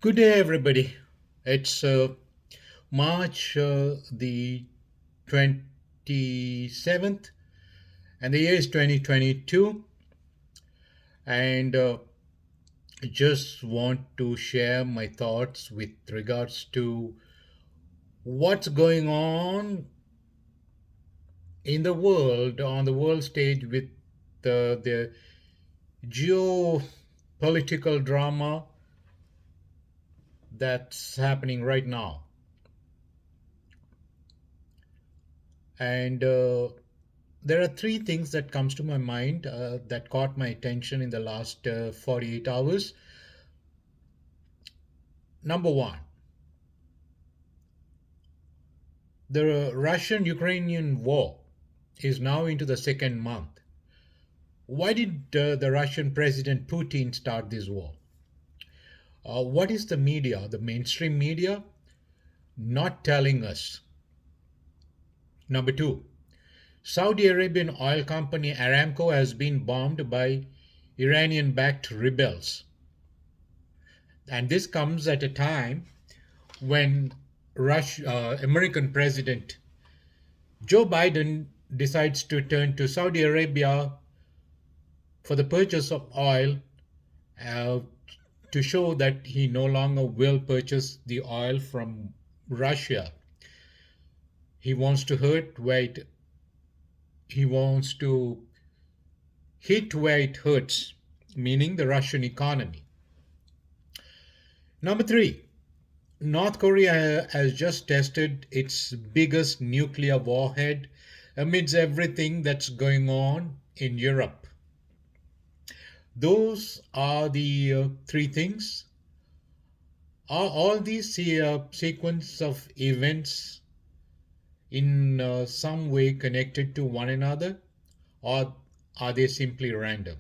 Good day, everybody. It's March the 27th, and the year is 2022. And I just want to share my thoughts with regards to what's going on in the world, on the world stage, with the geopolitical drama that's happening right now. And there are three things that comes to my mind that caught my attention in the last 48 hours. Number one, the Russian-Ukrainian war is now into the second month. Why did the Russian President Putin start this war? What is the media, the mainstream media, not telling us? Number two, Saudi Arabian oil company Aramco has been bombed by Iranian-backed rebels. And this comes at a time when American President Joe Biden decides to turn to Saudi Arabia for the purchase of oil uh, to show that he no longer will purchase the oil from Russia. He wants to hurt where he wants to hit where it hurts, meaning the Russian economy. Number three, North Korea has just tested its biggest nuclear warhead amidst everything that's going on in Europe. Those are the three things. Are all these sequence of events in some way connected to one another, or are they simply random?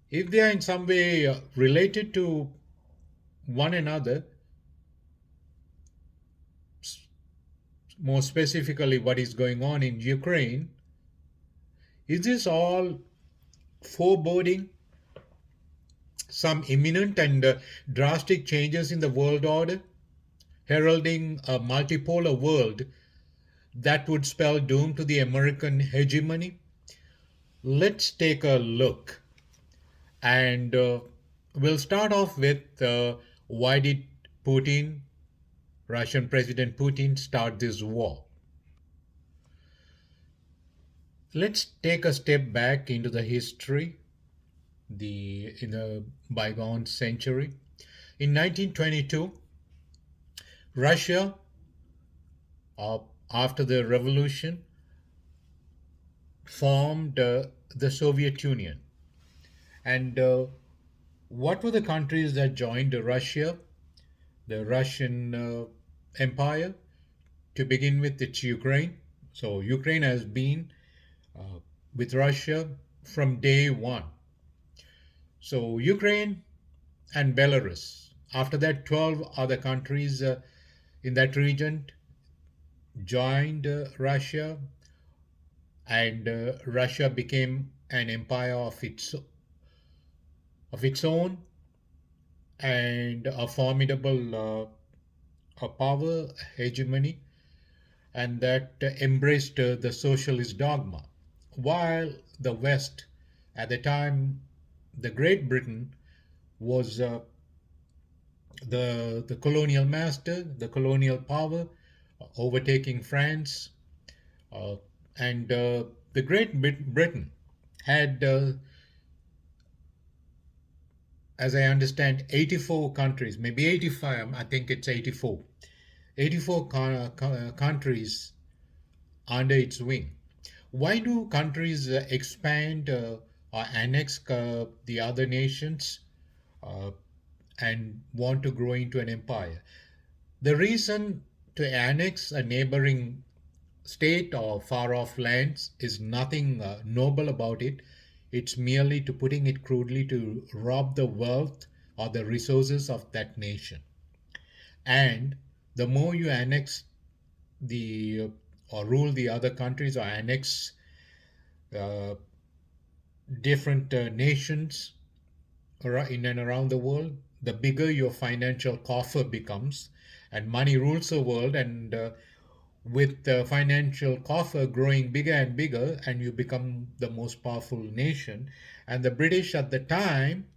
If they are in some way related to one another, more specifically what is going on in Ukraine, is this all foreboding some imminent and drastic changes in the world order, heralding a multipolar world that would spell doom to the American hegemony? Let's take a look. And we'll start off with why did Putin, Russian President Putin, start this war? Let's take a step back into the history, in the bygone century. In 1922, Russia, uh, after the revolution, formed the Soviet Union. And what were the countries that joined Russia? The Russian Empire. To begin with, it's Ukraine. So Ukraine has been uh, with Russia from day one. So Ukraine and Belarus. After that, 12 other countries in that region joined Russia, and Russia became an empire of its own, and a formidable a power hegemony, and that embraced the socialist dogma. While the West, at the time, the Great Britain, was the colonial master, the colonial power, overtaking France, uh, and the Britain had, as I understand, 84 countries, maybe 85. I think it's 84. 84 countries under its wing. Why do countries expand or annex the other nations uh, and want to grow into an empire? The reason to annex a neighboring state or far off lands is nothing noble about it. It's merely, to putting it crudely, to rob the wealth or the resources of that nation. And the more you annex the or rule the other countries, or annex uh, different nations in and around the world, the bigger your financial coffer becomes, and money rules the world. And with the financial coffer growing bigger and bigger, and you become the most powerful nation. And the British at the time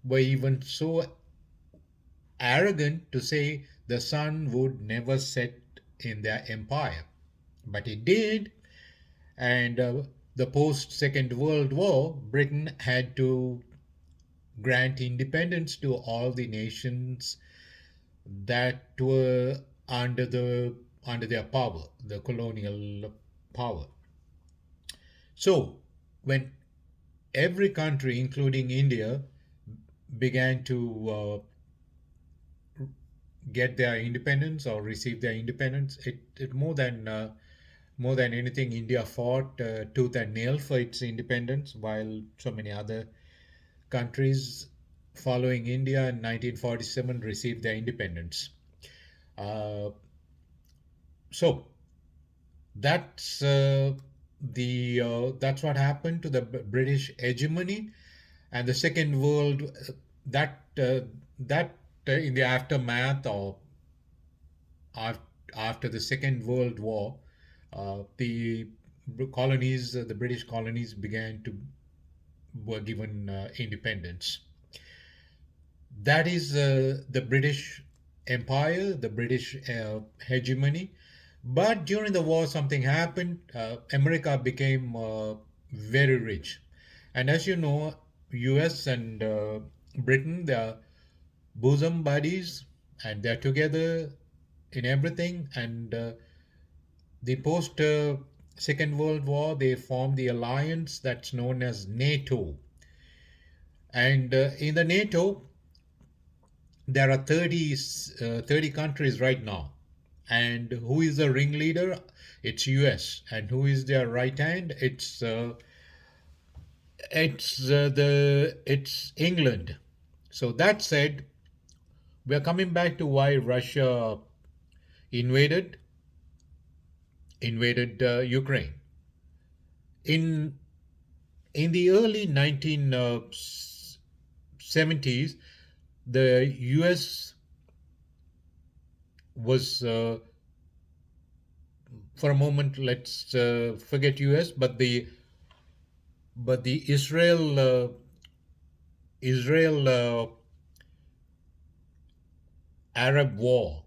were even so arrogant to say the sun would never set in their empire. But it did, and the post Second World War, Britain had to grant independence to all the nations that were under their power, the colonial power. So when every country, including India, began to get their independence or receive their independence, it more than anything, India fought tooth and nail for its independence, while so many other countries following India in 1947 received their independence. Uh, so that's what happened to the British hegemony, and the Second World that that in the aftermath or after the Second World War, the colonies, the British colonies, began to were given independence. That is the British Empire, the British hegemony. But during the war, something happened. America became very rich, and as you know, U.S. and Britain, they are bosom buddies, and they're together in everything. And the post Second World War, they formed the alliance that's known as NATO. And in the NATO, there are 30 countries right now. And who is the ringleader? It's US. And who is their right hand? It's England. So that said, we're coming back to why Russia invaded Ukraine. In in the early 1970s, the US was, for a moment, let's forget US, but the Israel Arab war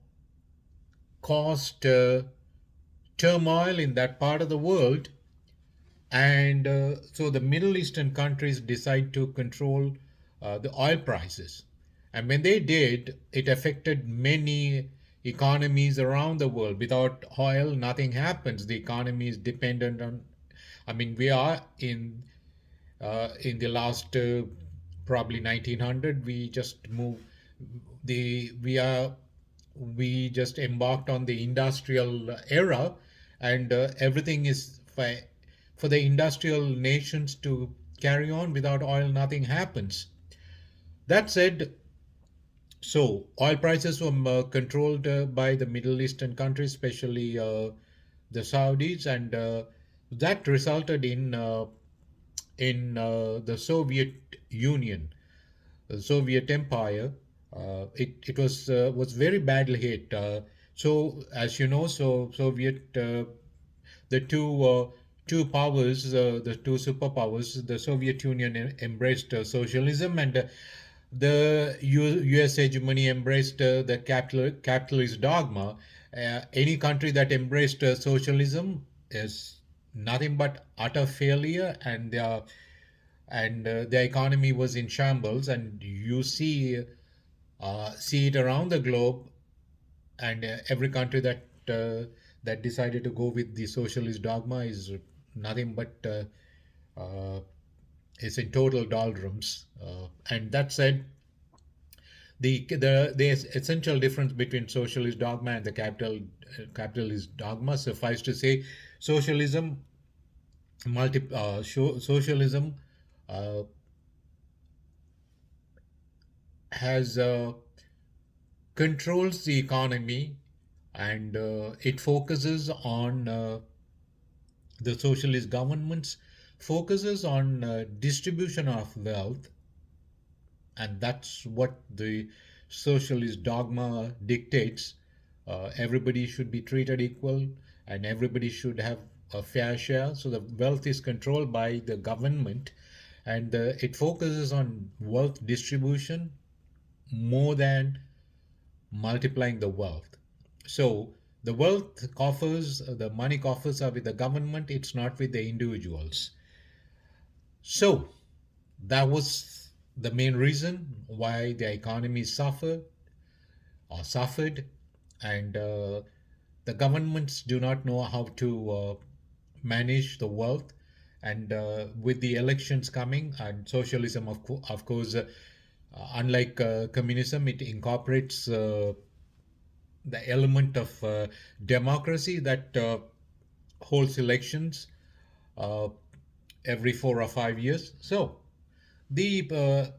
caused turmoil in that part of the world. And so the Middle Eastern countries decide to control the oil prices. And when they did, it affected many economies around the world. Without oil, nothing happens. The economy is dependent on, I mean, we are in the last probably 1900, we just move the we just embarked on the industrial era, and everything is for the industrial nations to carry on. Without oil, nothing happens. That said, so oil prices were controlled by the Middle Eastern countries, especially the Saudis, and that resulted in the Soviet Union, the Soviet Empire. It was very badly hit. So as you know, so Soviet the two powers, the two superpowers, the Soviet Union embraced socialism, and the U.S. hegemony embraced the capitalist dogma. Any country that embraced socialism is nothing but utter failure, and their economy was in shambles. And you see it around the globe, and every country that decided to go with the socialist dogma is nothing but is in total doldrums. And that said, the essential difference between socialist dogma and the capitalist dogma, suffice to say, socialism socialism uh, has controls the economy, and it focuses on the socialist governments focuses on distribution of wealth, and that's what the socialist dogma dictates. Everybody should be treated equal, and everybody should have a fair share. So the wealth is controlled by the government, and it focuses on wealth distribution more than multiplying the wealth. So the wealth coffers, the money coffers are with the government, it's not with the individuals. So that was the main reason why the economy suffered, and the governments do not know how to manage the wealth. And with the elections coming, and socialism, of course, unlike communism, it incorporates the element of democracy that holds elections uh, every 4 or 5 years. So the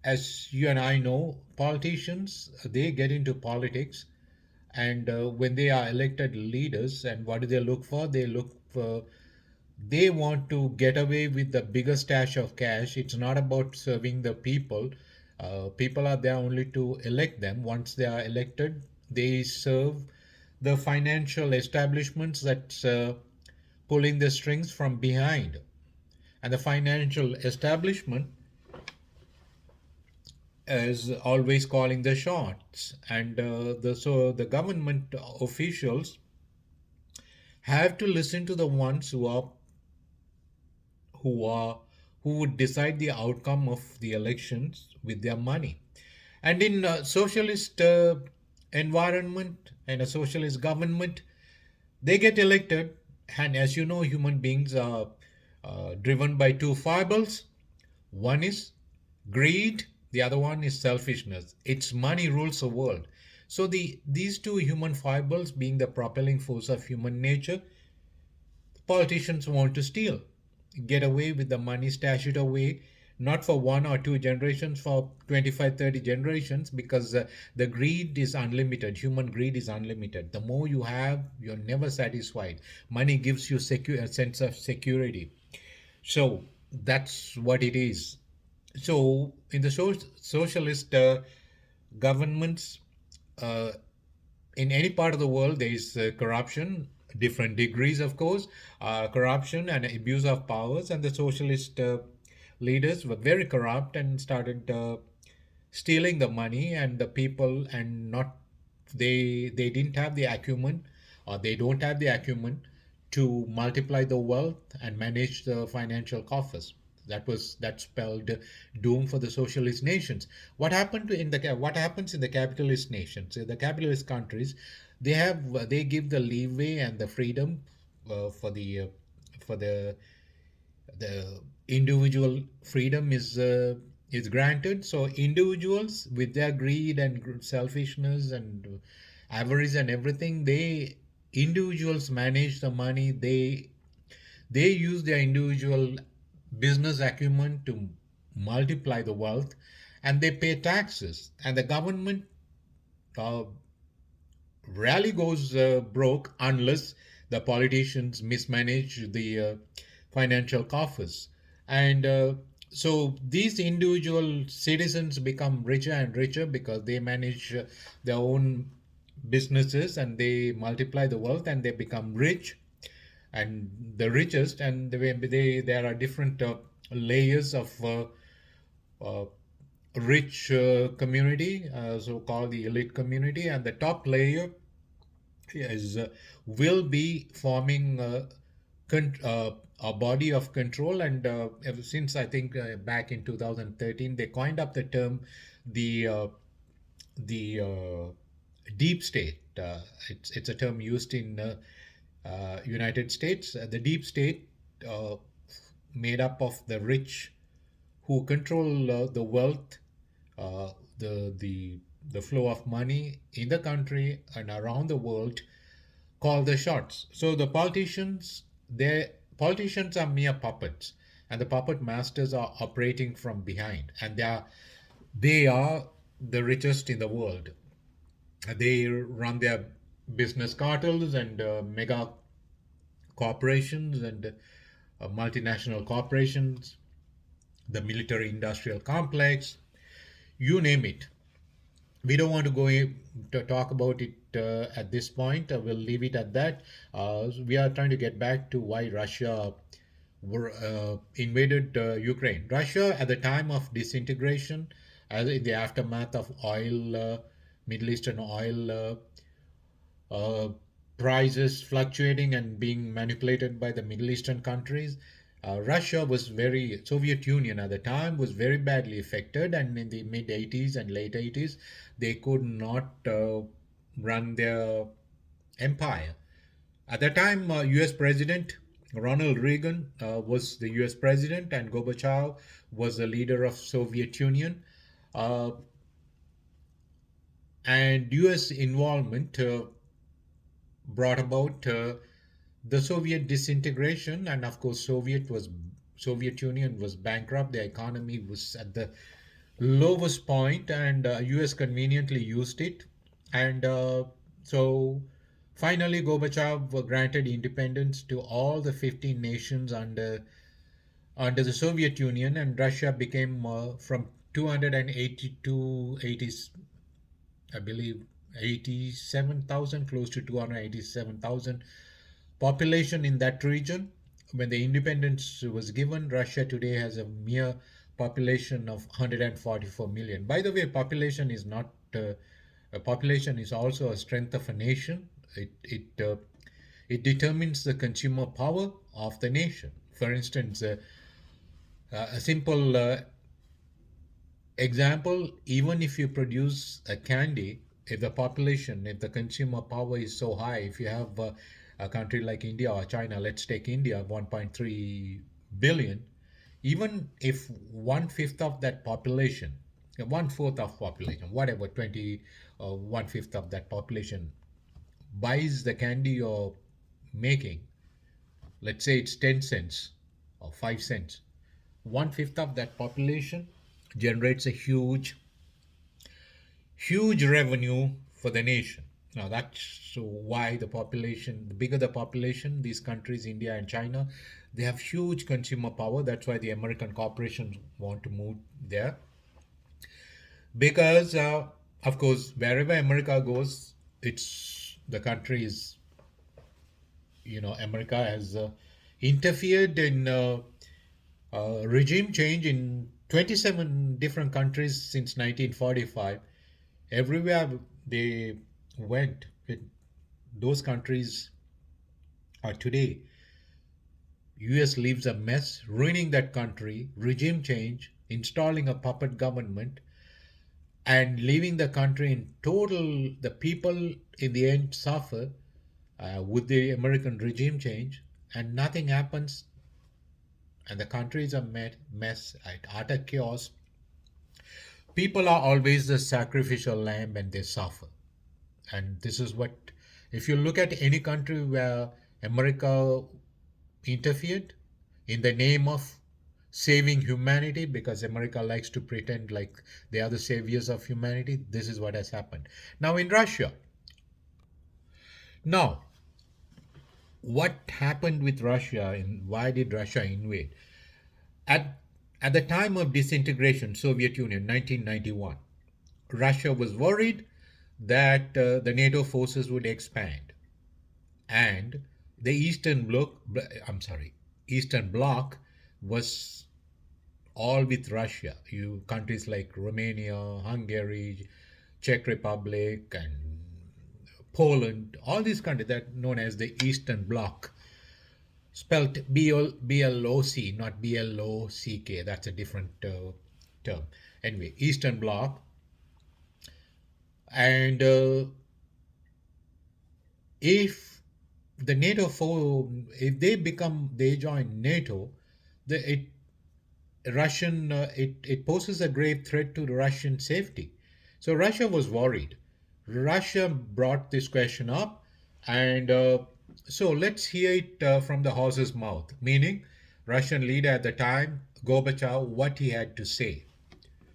as you and I know, politicians, they get into politics, and when they are elected leaders, and what do they look for? They want to get away with the biggest stash of cash. It's not about serving the people. People are there only to elect them. Once they are elected, they serve the financial establishments that's pulling the strings from behind. And the financial establishment is always calling the shots. And the government officials have to listen to the ones who are who would decide the outcome of the elections with their money. And in a socialist environment and a socialist government, they get elected. And as you know, human beings are driven by two fibers. One is greed, the other one is selfishness. It's money rules the world. So these two human fibers being the propelling force of human nature, politicians want to steal, get away with the money, stash it away, not for 1 or 2 generations, for 25, 30 generations, because the greed is unlimited. Human greed is unlimited. The more you have, you're never satisfied. Money gives you a sense of security. So that's what it is. So in the socialist governments, uh, in any part of the world, there is corruption, different degrees, of course, corruption and abuse of powers. And the socialist leaders were very corrupt and started stealing the money and the people, and not they didn't have the acumen, or they don't have the acumen to multiply the wealth and manage the financial coffers. That spelled doom for the socialist nations. What happens in the capitalist nations, in the capitalist countries? They give the leeway and the freedom for the individual freedom is granted. So individuals, with their greed and selfishness and avarice and everything, they individuals manage the money. They use their individual business acumen to multiply the wealth, and they pay taxes. And the government uh, rarely goes broke unless the politicians mismanage the financial coffers. And so these individual citizens become richer and richer because they manage their own businesses, and they multiply the wealth, and they become rich and the richest. And there are different layers of uh, rich community, so called the elite community, and the top layer is will be forming a body of control. And ever since, I think, back in 2013, they coined up the term, the deep state. It's a term used in United States. The deep state, uh, made up of the rich who control the wealth, uh, the flow of money in the country and around the world, call the shots. So the politicians are mere puppets, and the puppet masters are operating from behind, and they are the richest in the world. They run their business cartels and mega corporations and multinational corporations, the military industrial complex. you name it. We don't want to to talk about it at this point. We'll leave it at that. We are trying to get back to why Russia invaded Ukraine. Russia, at the time of disintegration, as in the aftermath of oil, Middle Eastern oil uh, prices fluctuating and being manipulated by the Middle Eastern countries. Russia was very, Soviet Union at the time was very badly affected, and in the mid 80s and late 80s, they could not run their empire. At that time, US President Ronald Reagan was the US President, and Gorbachev was the leader of Soviet Union. Uh, and US involvement brought about the Soviet disintegration, and of course, Soviet Union was bankrupt. The economy was at the lowest point, and U.S. conveniently used it, and so finally, Gorbachev granted independence to all the 15 nations under the Soviet Union, and Russia became from 282 80, I believe 87,000, close to 287,000 population in that region. When the independence was given, Russia today has a mere population of 144 million. By the way, population is not a population is also a strength of a nation. It determines the consumer power of the nation. For instance, a simple example, even if you produce a candy, if the consumer power is so high, if you have a country like India or China, let's take India, 1.3 billion, even if one fifth of that population, one fourth of population, whatever, 20 or one fifth of that population buys the candy you're making, let's say it's 10 cents or 5 cents, one fifth of that population generates a huge revenue for the nation. Now that's why the bigger the population, these countries, India and China, they have huge consumer power. That's why the American corporations want to move there. Because, of course, wherever America goes, it's the country is, America has interfered in regime change in 27 different countries since 1945. Everywhere they went, those countries are today. US leaves a mess, ruining that country, regime change, installing a puppet government, and leaving the country in total. The people in the end suffer with the American regime change, and nothing happens, and the country is a mess, utter chaos. People are always the sacrificial lamb and they suffer. And this is what, if you look at any country where America interfered in the name of saving humanity, because America likes to pretend like they are the saviors of humanity, this is what has happened. Now, in Russia, now, what happened with Russia and why did Russia invade? At, at the time of disintegration, Soviet Union, 1991, Russia was worried that the NATO forces would expand and the Eastern Bloc was all with Russia. You countries like Romania, Hungary, Czech Republic, and Poland, all these countries that are known as the Eastern Bloc, spelled BLOC, not BLOCK. That's a different term. Anyway, Eastern Bloc, and if the NATO if they join NATO, the it Russian it poses a grave threat to the Russian safety. So Russia was worried. Russia brought this question up, and so let's hear it from the horse's mouth, meaning Russian leader at the time, Gorbachev, what he had to say.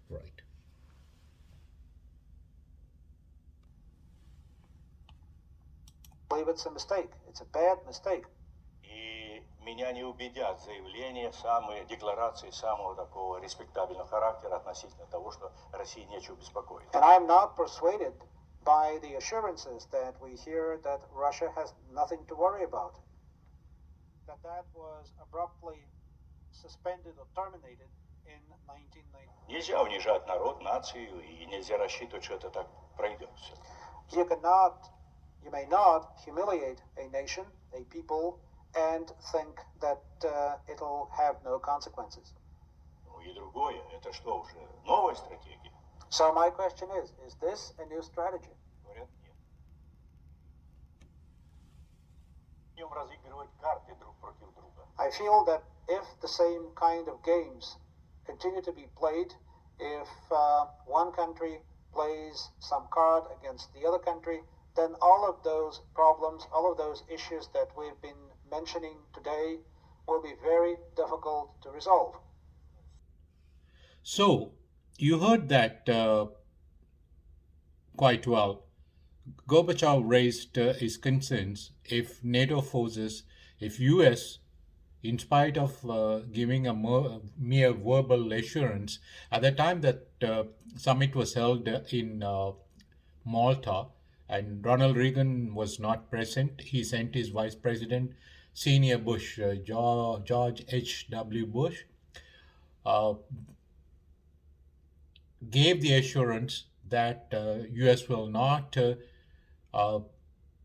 Right. believe it's a mistake. It's a bad mistake. меня не убедят заявления, декларации самого такого респектабельного характера относительно того, что России нечего беспокоить. And I'm not persuaded by the assurances that we hear that Russia has nothing to worry about. That was abruptly suspended or terminated in 1990. Нельзя унижать народ, нацию, и нельзя рассчитывать, что это так пройдет все. You may not humiliate a nation, a people, and think that it'll have no consequences. Ну и другое, это что уже, новая стратегия? So my question is this a new strategy? Говорят, нет. Будем разыгрывать карты друг против друга. I feel that if the same kind of games continue to be played, if one country plays some card against the other country, then all of those problems, all of those issues that we've been mentioning today will be very difficult to resolve. So, you heard that quite well. Gorbachev raised his concerns if NATO forces, if US, in spite of giving a mere verbal assurance, at the time that summit was held in Malta, and Ronald Reagan was not present, he sent his vice president, senior Bush, George H.W. Bush, gave the assurance that U.S. will not,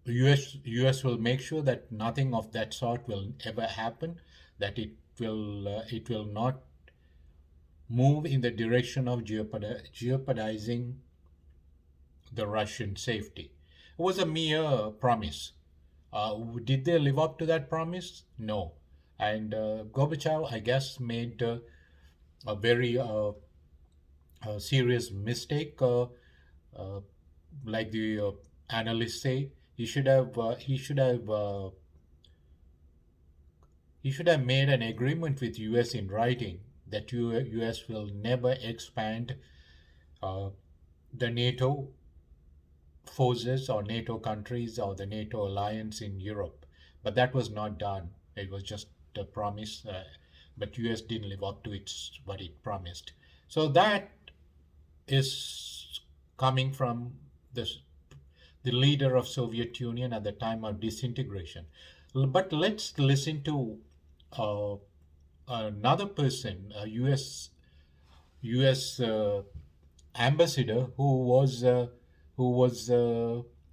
U.S. will make sure that nothing of that sort will ever happen, that it will not move in the direction of jeopardizing the Russian safety. It was a mere promise. Did they live up to that promise? No. And Gorbachev, I guess, made a very serious mistake. Like the analysts say, he should have made an agreement with U.S. in writing that U.S. will never expand the NATO forces or NATO countries or the NATO alliance in Europe. But that was not done. It was just a promise, but US didn't live up to what it promised. So that is coming from the leader of Soviet Union at the time of disintegration. But let's listen to another person, a US ambassador who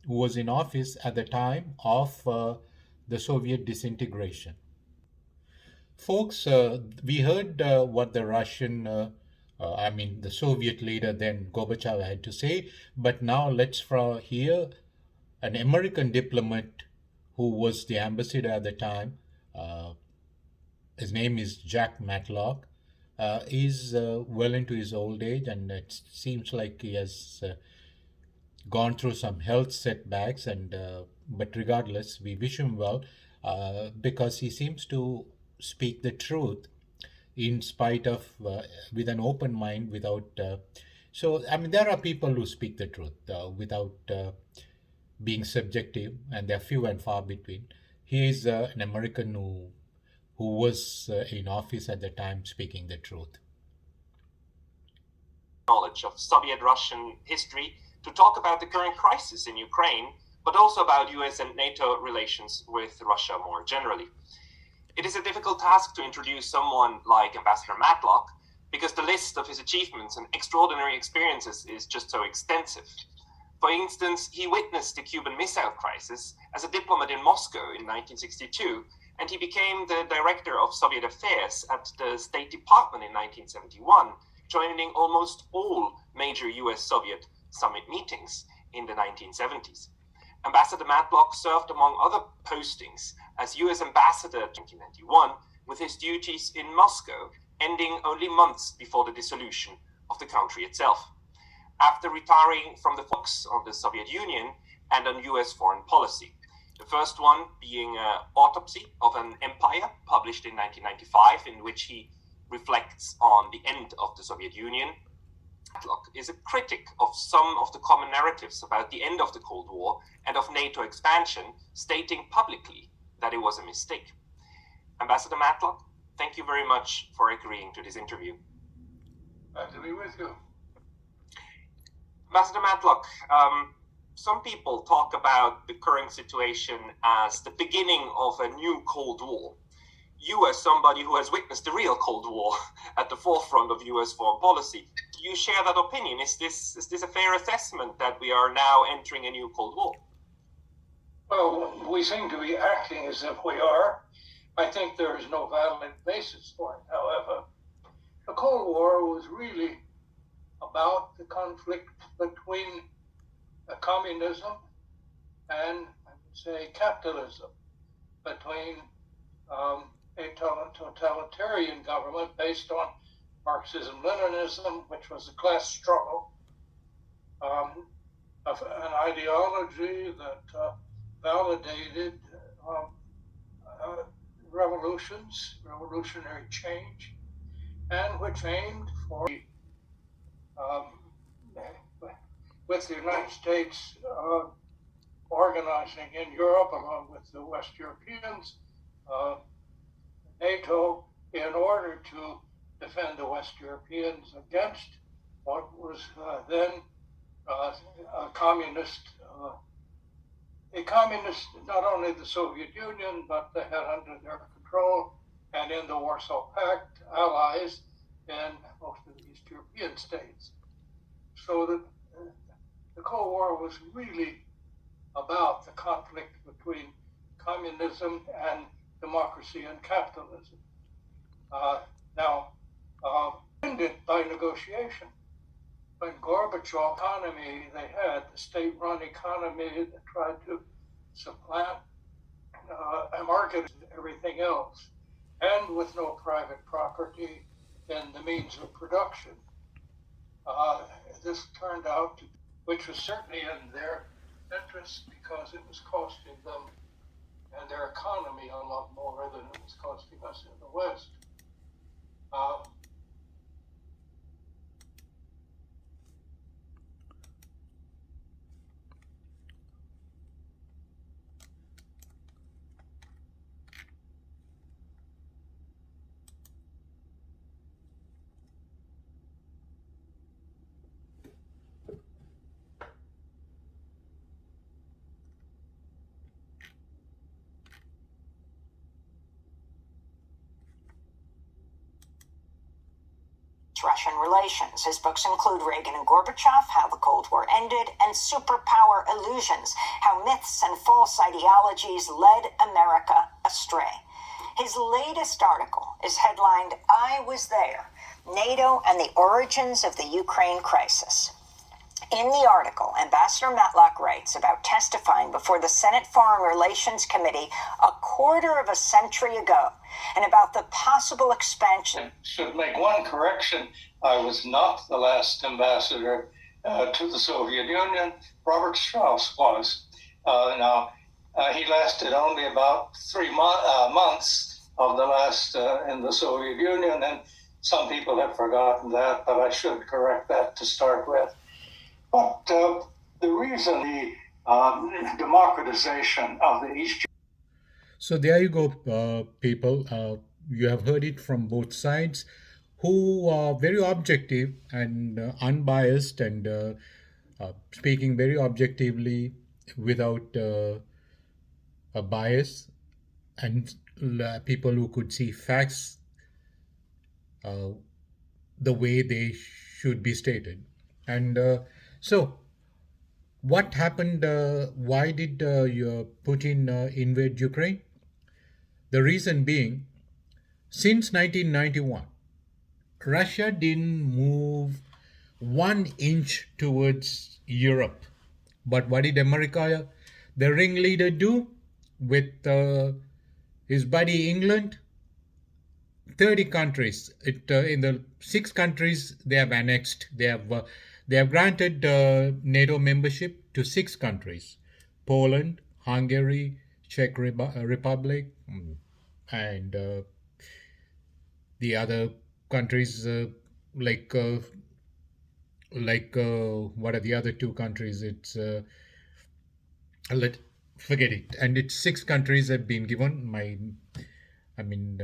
was in office at the time of the Soviet disintegration. Folks, we heard what the the Soviet leader then Gorbachev had to say, but now let's hear an American diplomat who was the ambassador at the time. His name is Jack Matlock. He's well into his old age, and it seems like he has gone through some health setbacks, and but regardless, we wish him well because he seems to speak the truth in spite of with an open mind, without there are people who speak the truth without being subjective, and they're few and far between. He is an American who was in office at the time, speaking the truth. Knowledge of Soviet-Russian history to talk about the current crisis in Ukraine, but also about US and NATO relations with Russia more generally. It is a difficult task to introduce someone like Ambassador Matlock because the list of his achievements and extraordinary experiences is just so extensive. For instance, he witnessed the Cuban Missile Crisis as a diplomat in Moscow in 1962, and he became the director of Soviet affairs at the State Department in 1971, joining almost all major US-Soviet summit meetings in the 1970s. Ambassador Matlock served, among other postings, as US ambassador in 1991, with his duties in Moscow ending only months before the dissolution of the country itself. After retiring from the focus on the Soviet Union and on US foreign policy, the first one being an autopsy of an empire, published in 1995, in which he reflects on the end of the Soviet Union. Matlock is a critic of some of the common narratives about the end of the Cold War and of NATO expansion, stating publicly that it was a mistake. Ambassador Matlock, thank you very much for agreeing to this interview. Glad to be with you. Ambassador Matlock, some people talk about the current situation as the beginning of a new Cold War. You, as somebody who has witnessed the real Cold War at the forefront of U.S. foreign policy, do you share that opinion? Is this a fair assessment that we are now entering a new Cold War? Well, we seem to be acting as if we are. I think there is no valid basis for it. However, the Cold War was really about the conflict between communism and, I would say, capitalism, between a totalitarian government based on Marxism-Leninism, which was a class struggle, of an ideology that validated revolutionary change, and which aimed for, with the United States organizing in Europe along with the West Europeans, NATO, in order to defend the West Europeans against what was then a communist, not only the Soviet Union, but they had under their control and in the Warsaw Pact allies in most of the East European states. So the Cold War was really about the conflict between communism and democracy and capitalism. Ended by negotiation. When Gorbachev economy, they had the state-run economy that tried to supplant a market and everything else, and with no private property in the means of production. This turned out to, which was certainly in their interest because it was costing them and their economy a lot more than it was costing us in the West. Russian relations. His books include Reagan and Gorbachev, How the Cold War Ended, and Superpower Illusions, How Myths and False Ideologies Led America Astray. His latest article is headlined, I Was There, NATO and the Origins of the Ukraine Crisis. In the article, Ambassador Matlock writes about testifying before the Senate Foreign Relations Committee a quarter of a century ago, and about the possible expansion. I should make one correction. I was not the last ambassador to the Soviet Union. Robert Strauss was. He lasted only about 3 months of the last in the Soviet Union, and some people have forgotten that, but I should correct that to start with. But the reason the democratization of the East. So there you go, people. You have heard it from both sides, who are very objective and unbiased and speaking very objectively without a bias, and people who could see facts the way they should be stated. And so, what happened? Why did Putin invade Ukraine? The reason being, since 1991, Russia didn't move 1 inch towards Europe. But what did America, the ringleader, do with his buddy England? 30 countries. In the 6 countries they have annexed. They have granted NATO membership to 6 countries: Poland, Hungary, Czech Republic, and the other countries like what are the other 2 countries? It's forget it. And it's 6 countries have been given. I mean,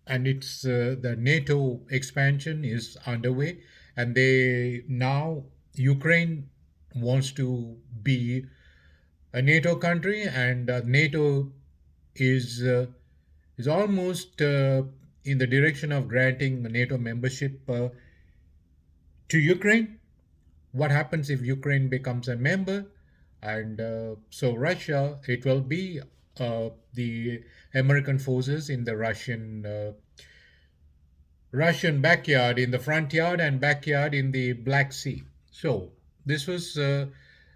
and it's the NATO expansion is underway, and they now Ukraine wants to be a NATO country, and NATO is uh, is almost in the direction of granting NATO membership to Ukraine. What happens if Ukraine becomes a member? And so Russia, it will be the American forces in the Russian backyard, in the front yard and backyard in the Black Sea. So this was,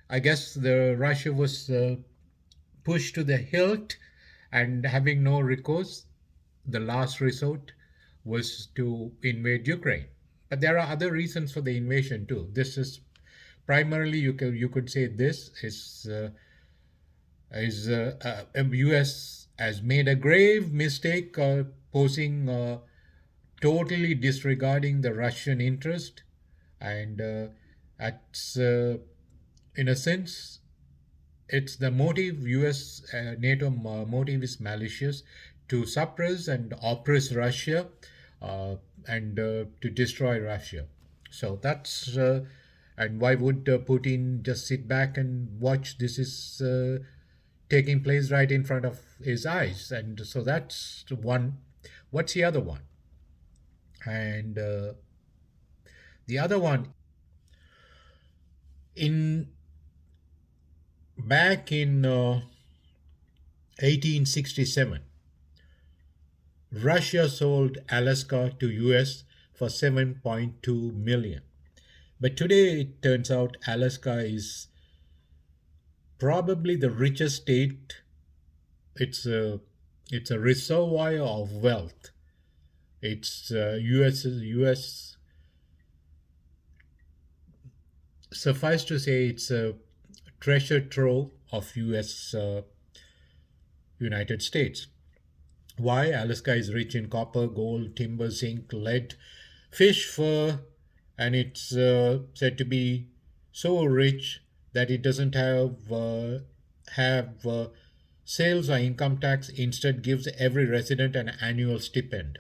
I guess, the Russia was pushed to the hilt, and having no recourse, the last resort was to invade Ukraine. But there are other reasons for the invasion too. This is primarily you could say this is U.S. has made a grave mistake posing totally disregarding the Russian interest, and it's in a sense it's the motive. U.S. NATO motive is malicious to suppress and oppress Russia and to destroy Russia. So that's and why would Putin just sit back and watch this is taking place right in front of his eyes? And so that's one. What's the other one? And the other one in back in 1867, Russia sold Alaska to US for 7.2 million. But today it turns out Alaska is probably the richest state. It's a reservoir of wealth. It's US, suffice to say, it's a treasure trove of US United States. Why? Alaska is rich in copper, gold, timber, zinc, lead, fish, fur, and it's said to be so rich that it doesn't have sales or income tax. Instead, gives every resident an annual stipend.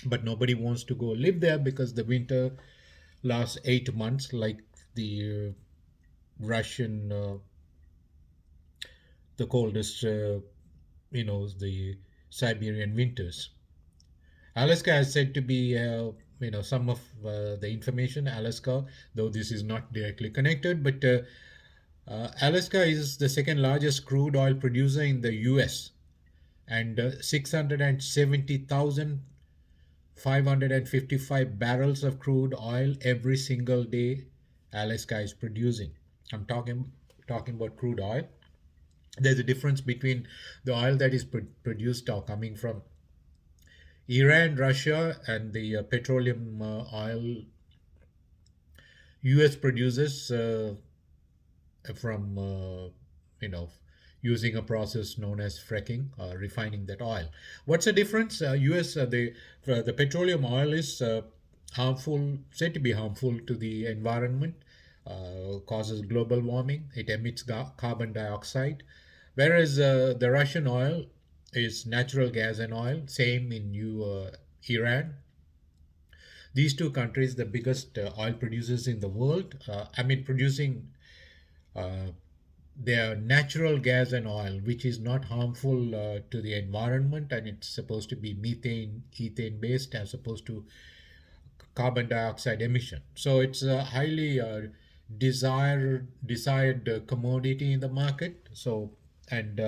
But nobody wants to go live there because the winter lasts 8 months, like the Russian, the coldest, the Siberian winters. Alaska is said to be, some of the information. Alaska, though this is not directly connected, but Alaska is the second largest crude oil producer in the US, and 670,555 barrels of crude oil every single day Alaska is producing. I'm talking about crude oil. There's a difference between the oil that is produced or coming from Iran, Russia, and the petroleum oil US produces from using a process known as fracking, refining that oil. What's the difference? US the petroleum oil is harmful, said to be harmful to the environment, causes global warming. It emits carbon dioxide, whereas the Russian oil is natural gas and oil. Same in Iran. These two countries, the biggest oil producers in the world, producing their natural gas and oil, which is not harmful to the environment, and it's supposed to be ethane based as opposed to carbon dioxide emission. So it's a highly desired commodity in the market. So and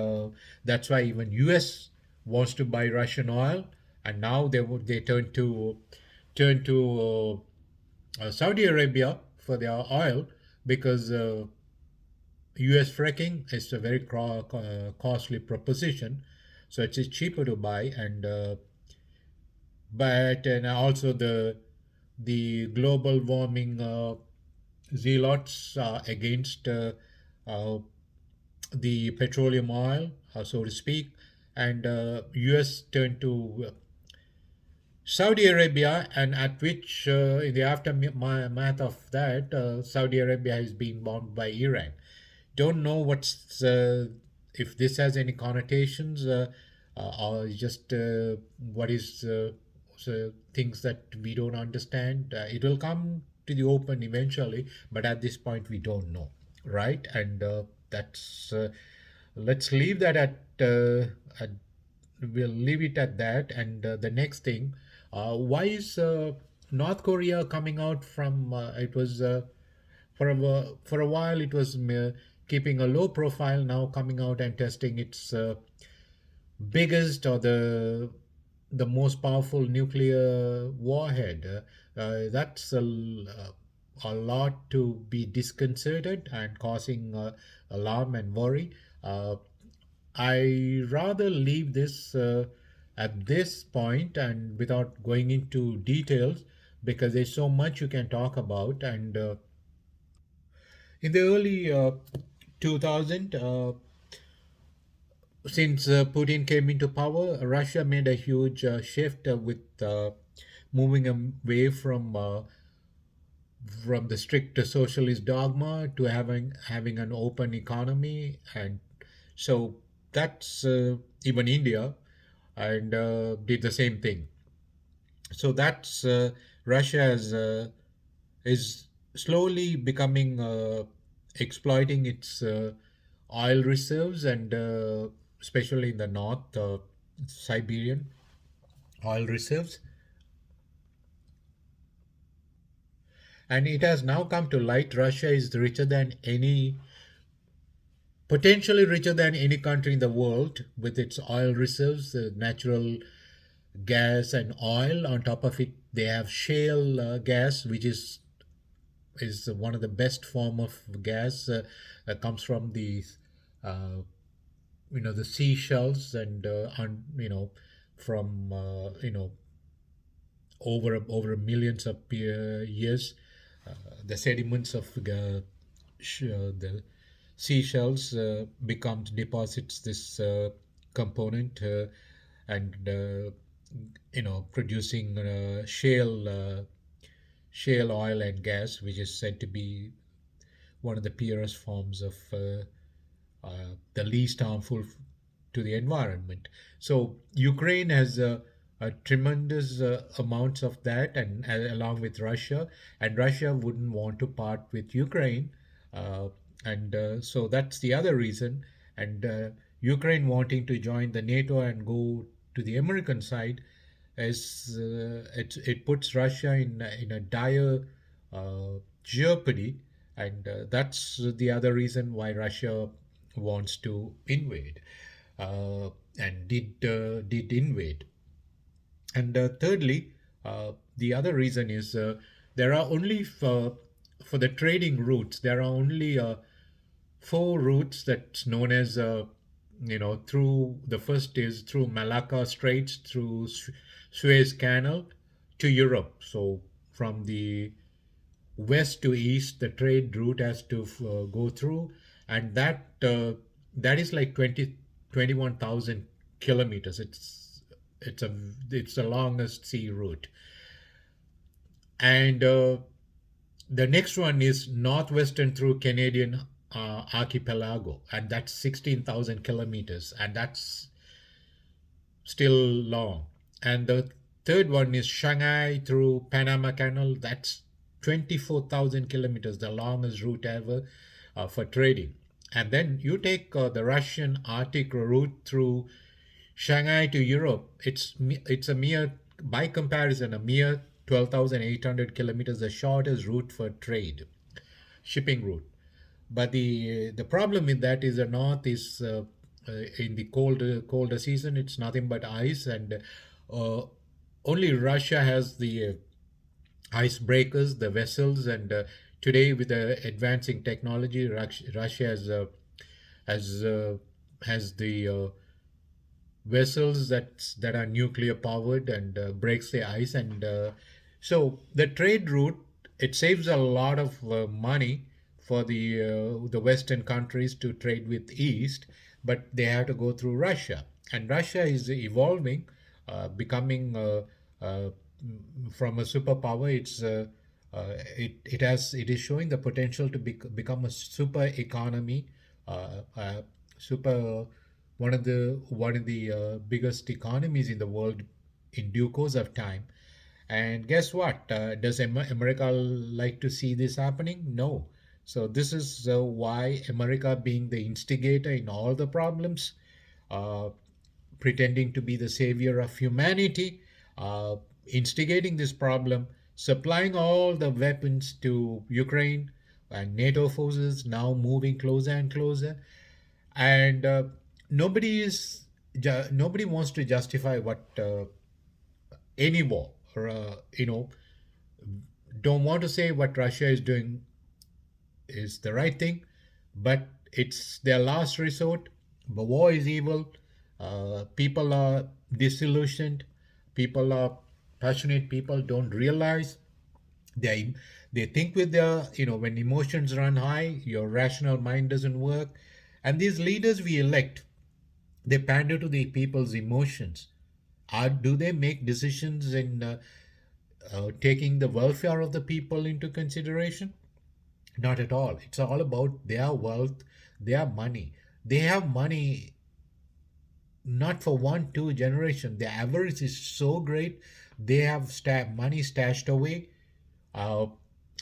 that's why even US wants to buy Russian oil, and now they turn to Saudi Arabia for their oil because US fracking is a very costly proposition, so it's cheaper to buy, and also the global warming zealots against the petroleum oil, so to speak, and US turned to Saudi Arabia, and at which, in the aftermath of that, Saudi Arabia has been bombed by Iran. Don't know if this has any connotations. or just what is so things that we don't understand. It will come to the open eventually, but at this point we don't know, right? And that's let's leave that at we'll leave it at that. And the next thing, why is North Korea coming out from? It was for a while it was keeping a low profile. Now coming out and testing its biggest or the most powerful nuclear warhead. That's a lot to be disconcerted and causing alarm and worry. I rather leave this at this point and without going into details, because there's so much you can talk about. And in the early 2000, since Putin came into power, Russia made a huge shift with moving away from the strict socialist dogma to having an open economy. And so that's even India and did the same thing. So that's Russia is slowly becoming exploiting its oil reserves, and especially in the north, Siberian oil reserves. And it has now come to light Russia is richer than any, potentially richer than any country in the world, with its oil reserves, natural gas and oil. On top of it, they have shale gas, which is one of the best form of gas that comes from the uh, the seashells, and from over millions of years, the sediments of the seashells becomes deposits this component, and producing shale oil and gas, which is said to be one of the purest forms of the least harmful to the environment. So Ukraine has a tremendous amounts of that, and along with Russia, and Russia wouldn't want to part with Ukraine, uh, and so that's the other reason. And Ukraine wanting to join the NATO and go to the American side, as it puts Russia in a dire jeopardy, and that's the other reason why Russia wants to invade, uh, and did invade. And thirdly, the other reason is there are only for the trading routes, there are only four routes that's known as through the first is through Malacca Straits, through Suez Canal to Europe. So from the west to east, the trade route has to go through, and that is like 21,000 kilometers. It's a it's the longest sea route. And the next one is northwestern through Canadian archipelago, and that's 16,000 kilometers, and that's still long. And the third one is Shanghai through Panama Canal. That's 24,000 kilometers, the longest route ever for trading. And then you take the Russian Arctic route through Shanghai to Europe. It's a mere, by comparison, a mere 12,800 kilometers, the shortest route for trade, shipping route. But the problem with that is the north is in the colder season, it's nothing but ice, and uh, only Russia has the icebreakers, the vessels, and today with the advancing technology, Russia has has the vessels that are nuclear powered, and breaks the ice. And so the trade route, it saves a lot of money for the western countries to trade with east, but they have to go through Russia. And Russia is evolving, becoming from a superpower. It is showing the potential to become a super economy, super one of the biggest economies in the world in due course of time. And guess what? Does America like to see this happening? No. So this is why America, being the instigator in all the problems, uh, pretending to be the savior of humanity, uh, instigating this problem, supplying all the weapons to Ukraine, and NATO forces now moving closer and closer. And nobody is nobody wants to justify what any war, or don't want to say what Russia is doing is the right thing, but it's their last resort. The war is evil. People are disillusioned. People are passionate. People don't realize they they think with their, when emotions run high, your rational mind doesn't work. And these leaders we elect, they pander to the people's emotions. Do they make decisions in taking the welfare of the people into consideration? Not at all. It's all about their wealth, their money. They have money not for one, two generation. The average is so great. They have money stashed away uh,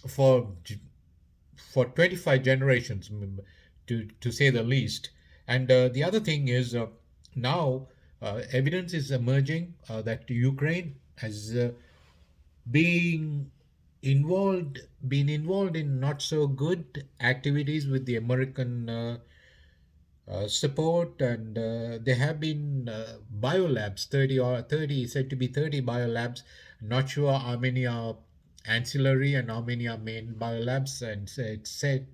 for 25 generations, to say the least. And the other thing is, now evidence is emerging that Ukraine has being been involved in not so good activities with the American support. And there have been biolabs, 30 or 30, said to be 30 biolabs. Not sure how many are ancillary and how many are main biolabs. And it's said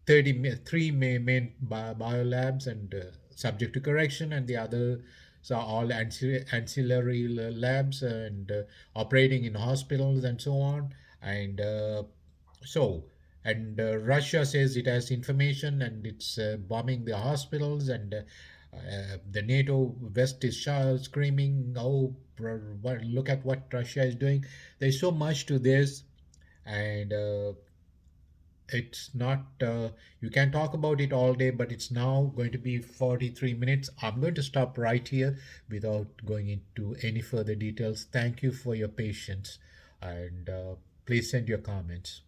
33 main biolabs, and subject to correction, and the other are all ancillary labs, and operating in hospitals and so on. And so, and Russia says it has information, and it's bombing the hospitals. And the NATO West is screaming, "Oh, look at what Russia is doing." There's so much to this. And it's not you can talk about it all day, but it's now going to be 43 minutes. I'm going to stop right here without going into any further details. Thank you for your patience, and please send your comments.